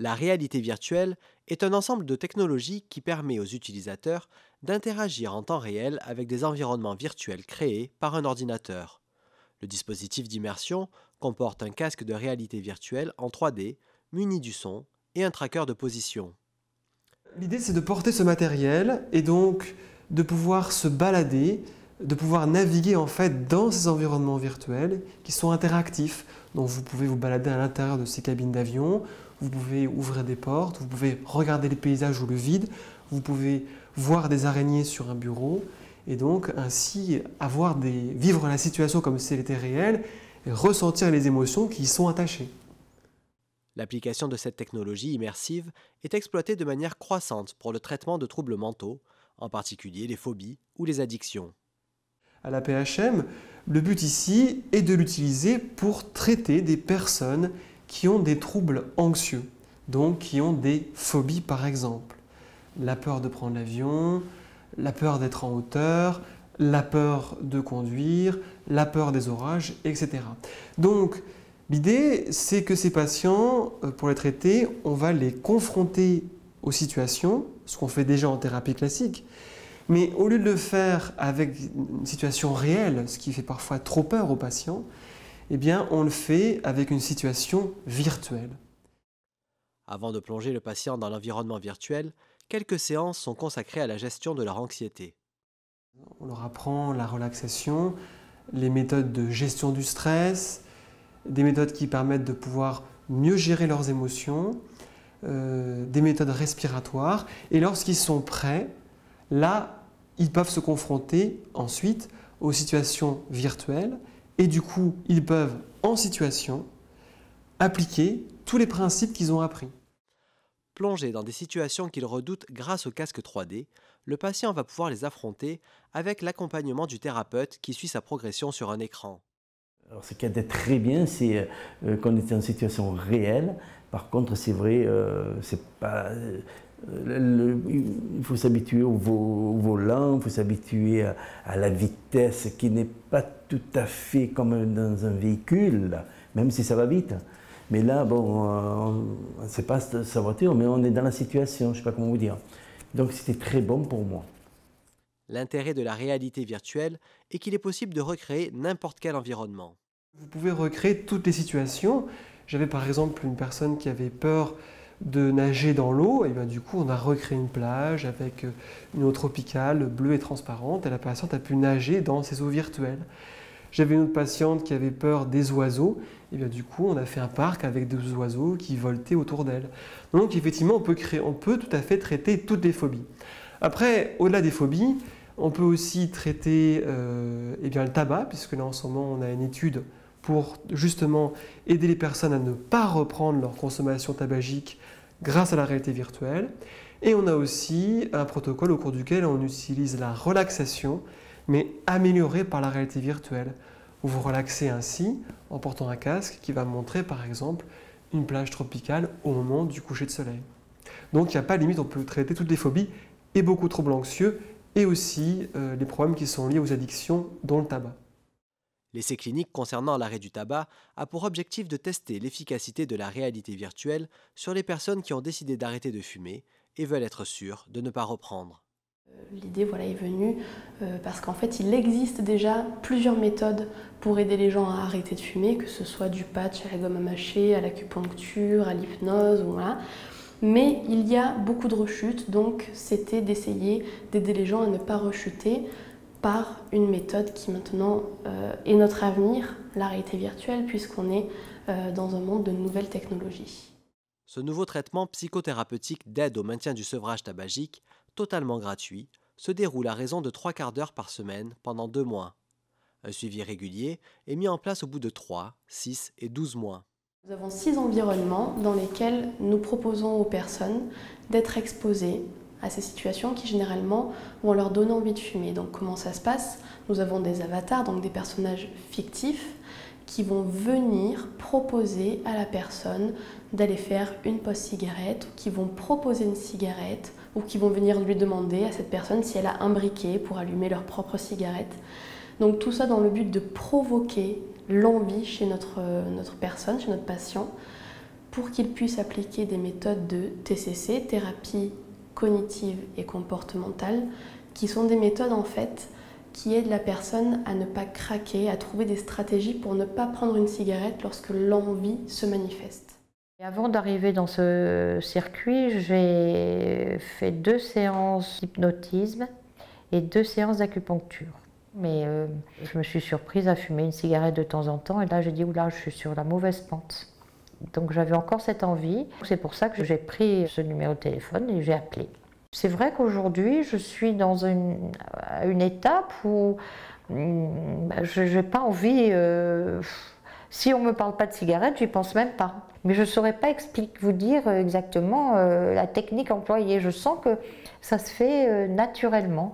La réalité virtuelle est un ensemble de technologies qui permet aux utilisateurs d'interagir en temps réel avec des environnements virtuels créés par un ordinateur. Le dispositif d'immersion comporte un casque de réalité virtuelle en 3D, muni du son et un tracker de position. L'idée, c'est de porter ce matériel et donc de pouvoir se balader, de pouvoir naviguer en fait dans ces environnements virtuels qui sont interactifs. Donc vous pouvez vous balader à l'intérieur de ces cabines d'avion, vous pouvez ouvrir des portes, vous pouvez regarder les paysages ou le vide, vous pouvez voir des araignées sur un bureau et donc ainsi vivre la situation comme si elle était réelle et ressentir les émotions qui y sont attachées. L'application de cette technologie immersive est exploitée de manière croissante pour le traitement de troubles mentaux, en particulier les phobies ou les addictions. À la PHM, le but ici est de l'utiliser pour traiter des personnes qui ont des troubles anxieux, donc qui ont des phobies par exemple. La peur de prendre l'avion, la peur d'être en hauteur, la peur de conduire, la peur des orages, etc. Donc l'idée, c'est que ces patients, pour les traiter, on va les confronter aux situations, ce qu'on fait déjà en thérapie classique, mais au lieu de le faire avec une situation réelle, ce qui fait parfois trop peur aux patients, eh bien, on le fait avec une situation virtuelle. Avant de plonger le patient dans l'environnement virtuel, quelques séances sont consacrées à la gestion de leur anxiété. On leur apprend la relaxation, les méthodes de gestion du stress, des méthodes qui permettent de pouvoir mieux gérer leurs émotions, des méthodes respiratoires. Et lorsqu'ils sont prêts, là, ils peuvent se confronter ensuite aux situations virtuelles et du coup, ils peuvent, en situation, appliquer tous les principes qu'ils ont appris. Plongé dans des situations qu'il redoute grâce au casque 3D, le patient va pouvoir les affronter avec l'accompagnement du thérapeute qui suit sa progression sur un écran. Alors, ce qui était très bien, c'est qu'on était en situation réelle. Par contre, c'est vrai, c'est pas, il faut s'habituer au volant, il faut s'habituer à la vitesse qui n'est pas tout à fait comme dans un véhicule, même si ça va vite. Mais là, bon, c'est pas sa voiture, mais on est dans la situation, je ne sais pas comment vous dire. Donc c'était très bon pour moi. L'intérêt de la réalité virtuelle est qu'il est possible de recréer n'importe quel environnement. Vous pouvez recréer toutes les situations. J'avais par exemple une personne qui avait peur de nager dans l'eau, et bien du coup on a recréé une plage avec une eau tropicale bleue et transparente, et la patiente a pu nager dans ces eaux virtuelles. J'avais une autre patiente qui avait peur des oiseaux, et bien du coup on a fait un parc avec des oiseaux qui voltaient autour d'elle. Donc effectivement on peut tout à fait traiter toutes les phobies. Après, au-delà des phobies, on peut aussi traiter eh bien, le tabac, puisque là en ce moment on a une étude pour justement aider les personnes à ne pas reprendre leur consommation tabagique grâce à la réalité virtuelle. Et on a aussi un protocole au cours duquel on utilise la relaxation, mais améliorée par la réalité virtuelle. Vous vous relaxez ainsi en portant un casque qui va montrer par exemple une plage tropicale au moment du coucher de soleil. Donc il n'y a pas de limite, on peut traiter toutes les phobies et beaucoup de troubles anxieux et aussi les problèmes qui sont liés aux addictions, dont le tabac. L'essai clinique concernant l'arrêt du tabac a pour objectif de tester l'efficacité de la réalité virtuelle sur les personnes qui ont décidé d'arrêter de fumer et veulent être sûres de ne pas reprendre. L'idée voilà, est venue parce qu'en fait il existe déjà plusieurs méthodes pour aider les gens à arrêter de fumer, que ce soit du patch à la gomme à mâcher, à l'acupuncture, à l'hypnose, voilà. Mais il y a beaucoup de rechutes, donc c'était d'essayer d'aider les gens à ne pas rechuter par une méthode qui maintenant est notre avenir, la réalité virtuelle, puisqu'on est dans un monde de nouvelles technologies. Ce nouveau traitement psychothérapeutique d'aide au maintien du sevrage tabagique, totalement gratuit, se déroule à raison de 3/4 d'heure par semaine pendant 2 mois. Un suivi régulier est mis en place au bout de 3, 6 et 12 mois. Nous avons 6 environnements dans lesquels nous proposons aux personnes d'être exposées à ces situations qui généralement vont leur donner envie de fumer. Donc comment ça se passe? Nous avons des avatars, donc des personnages fictifs qui vont venir proposer à la personne d'aller faire une pause cigarette, ou qui vont proposer une cigarette, ou qui vont venir lui demander à cette personne si elle a un briquet pour allumer leur propre cigarette. Donc tout ça dans le but de provoquer l'envie chez notre personne, chez notre patient, pour qu'ils puissent appliquer des méthodes de TCC, thérapie cognitive et comportementale, qui sont des méthodes en fait qui aident la personne à ne pas craquer, à trouver des stratégies pour ne pas prendre une cigarette lorsque l'envie se manifeste. Et avant d'arriver dans ce circuit, j'ai fait 2 séances d'hypnotisme et 2 séances d'acupuncture. Mais je me suis surprise à fumer une cigarette de temps en temps et là j'ai dit oula, je suis sur la mauvaise pente. Donc j'avais encore cette envie. C'est pour ça que j'ai pris ce numéro de téléphone et j'ai appelé. C'est vrai qu'aujourd'hui je suis dans une étape où je n'ai pas envie. Si on ne me parle pas de cigarette, j'y pense même pas. Mais je ne saurais pas vous dire exactement la technique employée. Je sens que ça se fait naturellement.